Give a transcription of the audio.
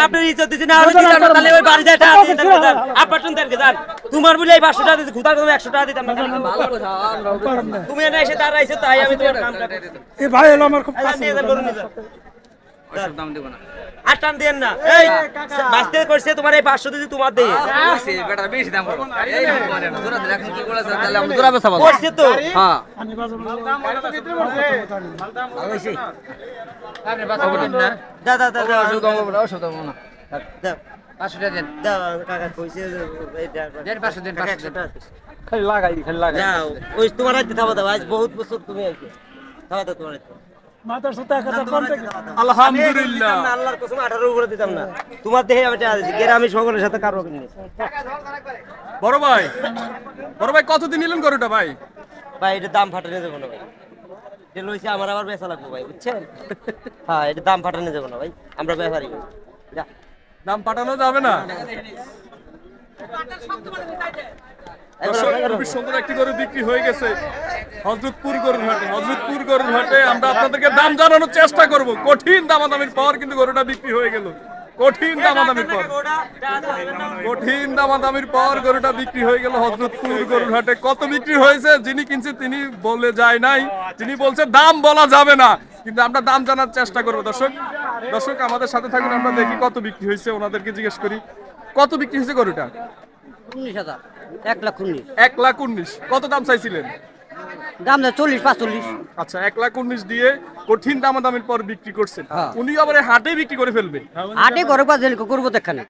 আপনার ইজ্জত দিছি না আমি দিতাম না তাহলে ওই বাড়ি যায় টাকা দিতাম না আপনার শুনতে যান তোমার বলে এই 500 টাকা দিছি খুদার তুমি 100 টাকা দিতাম না তুমি এনে এসে দাঁড়াইছো তাই আমি তোমার কামটা এই ভাই হলো আমার খুব দাম দেব না আর টান দেন না এই বাস্তে করছে তোমার এই 500 দিছি তোমার দেই বেটা বেশি দাম বলো এই মানে জোরা দিলে এখন কি বলেছ তাহলে আমরা জোরা বেচা বলো করছে তো হ্যাঁ আমি বাজার হইছে আরে বাচা বলেন না দাদা দাদা ওষুধ দাও না দাও 500 টাকা দেন দাও কাকা কইছে এইটা দেন 500 দেন 500 দেন খালি লাগাই যাও ওই তোমার রাতে থাবা দাও আজ বহুত বছর তুমি আইছো থাবা দাও তোমার রাতে মাথার সাথে 1000 কম থেকে আলহামদুলিল্লাহ আল্লাহর কসম 18 উপরে দিতাম না তোমার দেহে আমি টাকা দিছি গ্রামে সকলের সাথে কারো কিনে বড় ভাই কতদিন নিলেন গরুটা ভাই? ভাই এটা দাম ফাটানো যাবে না ভাই এটা লইছে আমার আবার বেচা লাগবে ভাই বুঝছেন হ্যাঁ এটা দাম ফাটানো যাবে না ভাই আমরা ব্যাপারী যা দাম পাঠানো যাবে না। দর্শক, খুবই সুন্দর একটি গরু বিক্রি হয়ে গেছে হযরতপুর গরুর হাটে। হযরতপুর গরুর হাটে আমরা আপনাদেরকে দাম জানানোর চেষ্টা করব। কঠিন দামাদামির পর কিন্তু গরুটা বিক্রি হয়ে গেল। কঠিন দামাদামির পর গরুটা বিক্রি হয়ে গেল হযরতপুর গরুর হাটে। কত বিক্রি হয়েছে যিনি কিনছে তিনি বলে যায় নাই, যিনি বলছে দাম বলা যাবে না, কিন্তু আমরা দাম জানার চেষ্টা করব। দর্শক আমাদের সাথে থাকুন, আমরা দেখি কত বিক্রি হয়েছে, ওনাদেরকে জিজ্ঞেস করি কত বিক্রি হয়েছে গরুটা। 19000 1,19,000 1,19,000 কত দাম চাইছিলেন? দাম না 40-45 আচ্ছা 1,19,000 দিয়ে কঠিন দামাদামির পর বিক্রি করছেন। হ্যাঁ। উনি আবার হাটে বিক্রি করে ফেলবে। আটে ঘরে বাজে করবো দেখানে